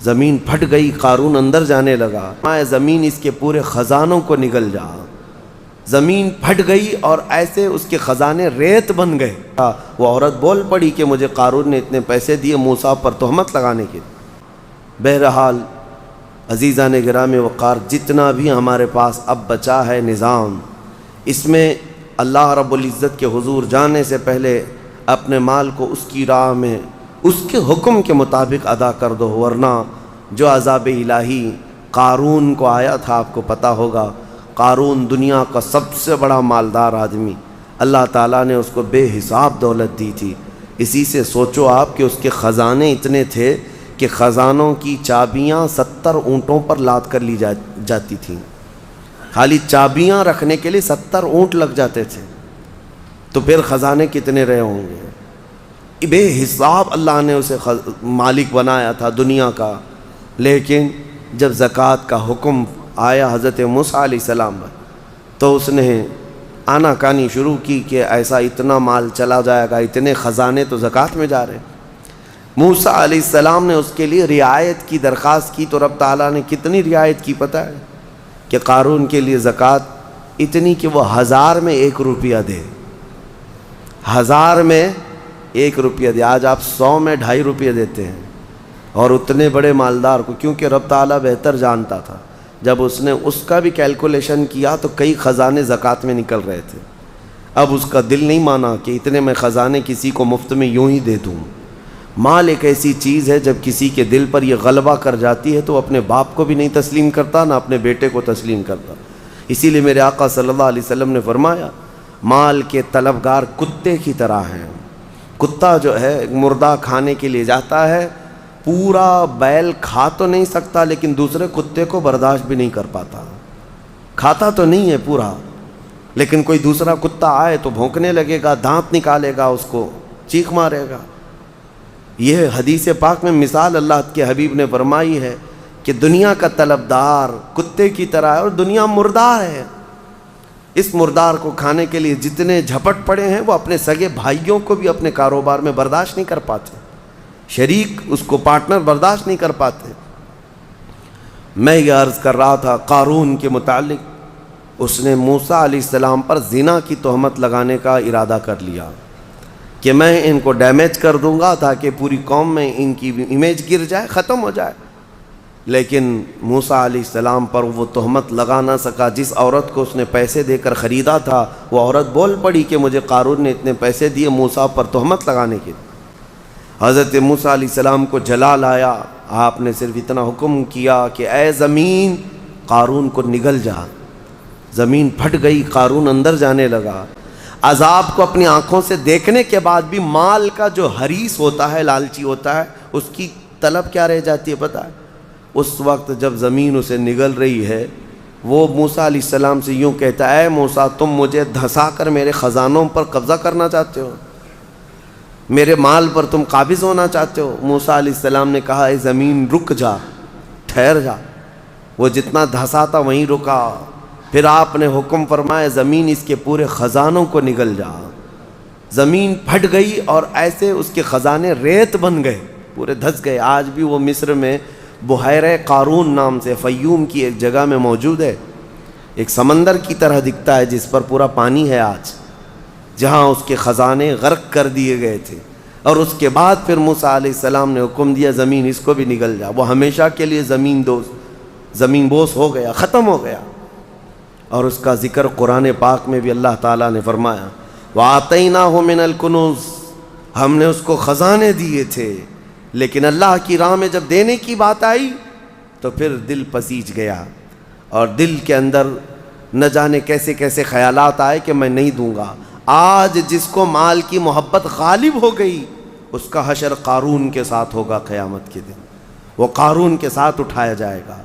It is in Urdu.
زمین پھٹ گئی، قارون اندر جانے لگا، زمین اس کے پورے خزانوں کو نگل جا۔ زمین پھٹ گئی اور ایسے اس کے خزانے ریت بن گئے۔ وہ عورت بول پڑی کہ مجھے قارون نے اتنے پیسے دیے موسیٰ پر تہمت لگانے کے۔ بہرحال عزیزان گرامی وقار، جتنا بھی ہمارے پاس اب بچا ہے نظام، اس میں اللہ رب العزت کے حضور جانے سے پہلے اپنے مال کو اس کی راہ میں اس کے حکم کے مطابق ادا کر دو، ورنہ جو عذاب الہی قارون کو آیا تھا، آپ کو پتہ ہوگا، قارون دنیا کا سب سے بڑا مالدار آدمی، اللہ تعالیٰ نے اس کو بے حساب دولت دی تھی۔ اسی سے سوچو آپ کہ اس کے خزانے اتنے تھے کہ خزانوں کی چابیاں 70 اونٹوں پر لاد کر لی جاتی تھیں۔ خالی چابیاں رکھنے کے لیے 70 اونٹ لگ جاتے تھے، تو پھر خزانے کتنے رہے ہوں گے۔ بے حساب اللہ نے اسے مالک بنایا تھا دنیا کا، لیکن جب زکوٰۃ کا حکم آیا حضرت موسیٰ علیہ السلام پر، تو اس نے آنا کانی شروع کی کہ ایسا اتنا مال چلا جائے گا، اتنے خزانے تو زکوٰۃ میں جا رہے۔ موسیٰ علیہ السلام نے اس کے لیے رعایت کی درخواست کی، تو رب تعالیٰ نے کتنی رعایت کی پتہ ہے کہ قارون کے لیے زکوٰۃ اتنی کہ وہ 1000 میں 1 روپیہ دے، 1000 میں 1 روپیہ دے۔ آج آپ 100 میں 2.5 روپیہ دیتے ہیں، اور اتنے بڑے مالدار کو، کیونکہ رب تعالیٰ بہتر جانتا تھا، جب اس نے اس کا بھی کیلکولیشن کیا تو کئی خزانے زکوٰۃ میں نکل رہے تھے۔ اب اس کا دل نہیں مانا کہ اتنے میں خزانے کسی کو مفت میں یوں ہی دے دوں۔ مال ایک ایسی چیز ہے، جب کسی کے دل پر یہ غلبہ کر جاتی ہے تو اپنے باپ کو بھی نہیں تسلیم کرتا، نہ اپنے بیٹے کو تسلیم کرتا۔ اسی لیے میرے آقا صلی اللہ علیہ وسلم نے فرمایا، مال کے طلبگار کتے کی طرح ہیں۔ کتا جو ہے مردہ کھانے کے لیے جاتا ہے، پورا بیل کھا تو نہیں سکتا لیکن دوسرے کتے کو برداشت بھی نہیں کر پاتا، کھاتا تو نہیں ہے پورا، لیکن کوئی دوسرا کتا آئے تو بھونکنے لگے گا، دانت نکالے گا، اس کو چیخ مارے گا۔ یہ حدیث پاک میں مثال اللہ کے حبیب نے فرمائی ہے کہ دنیا کا طلبدار کتے کی طرح ہے، اور دنیا مردار ہے۔ اس مردار کو کھانے کے لیے جتنے جھپٹ پڑے ہیں، وہ اپنے سگے بھائیوں کو بھی اپنے کاروبار میں برداشت نہیں کر پاتے، شریک اس کو پارٹنر برداشت نہیں کر پاتے۔ میں یہ عرض کر رہا تھا قارون کے متعلق، اس نے موسیٰ علیہ السلام پر زنا کی تہمت لگانے کا ارادہ کر لیا کہ میں ان کو ڈیمیج کر دوں گا تاکہ پوری قوم میں ان کی امیج گر جائے، ختم ہو جائے۔ لیکن موسیٰ علیہ السلام پر وہ تہمت لگا نہ سکا۔ جس عورت کو اس نے پیسے دے کر خریدا تھا، وہ عورت بول پڑی کہ مجھے قارون نے اتنے پیسے دیے موسیٰ پر تہمت لگانے کے۔ حضرت موسیٰ علیہ السلام کو جلال آیا، آپ نے صرف اتنا حکم کیا کہ اے زمین قارون کو نگل جا۔ زمین پھٹ گئی، قارون اندر جانے لگا۔ عذاب کو اپنی آنکھوں سے دیکھنے کے بعد بھی مال کا جو حریص ہوتا ہے، لالچی ہوتا ہے، اس کی طلب کیا رہ جاتی ہے پتہ ہے؟ اس وقت جب زمین اسے نگل رہی ہے، وہ موسیٰ علیہ السلام سے یوں کہتا ہے، اے موسیٰ تم مجھے دھسا کر میرے خزانوں پر قبضہ کرنا چاہتے ہو، میرے مال پر تم قابض ہونا چاہتے ہو۔ موسیٰ علیہ السلام نے کہا، اے زمین رک جا، ٹھہر جا۔ وہ جتنا دھسا تھا وہیں رکا۔ پھر آپ نے حکم فرمایا، زمین اس کے پورے خزانوں کو نگل جا۔ زمین پھٹ گئی اور ایسے اس کے خزانے ریت بن گئے، پورے دھس گئے۔ آج بھی وہ مصر میں بحیرہ قارون نام سے فیوم کی ایک جگہ میں موجود ہے، ایک سمندر کی طرح دکھتا ہے جس پر پورا پانی ہے آج، جہاں اس کے خزانے غرق کر دیے گئے تھے۔ اور اس کے بعد پھر موسیٰ علیہ السلام نے حکم دیا، زمین اس کو بھی نگل جا۔ وہ ہمیشہ کے لیے زمین بوس ہو گیا، ختم ہو گیا۔ اور اس کا ذکر قرآن پاک میں بھی اللہ تعالیٰ نے فرمایا، وَآتَيْنَاهُ مِنَ الْكُنُوزِ، ہم نے اس کو خزانے دیے تھے، لیکن اللہ کی راہ میں جب دینے کی بات آئی تو پھر دل پسیج گیا، اور دل کے اندر نہ جانے کیسے کیسے خیالات آئے کہ میں نہیں دوں گا۔ آج جس کو مال کی محبت غالب ہو گئی، اس کا حشر قارون کے ساتھ ہوگا قیامت کے دن، وہ قارون کے ساتھ اٹھایا جائے گا۔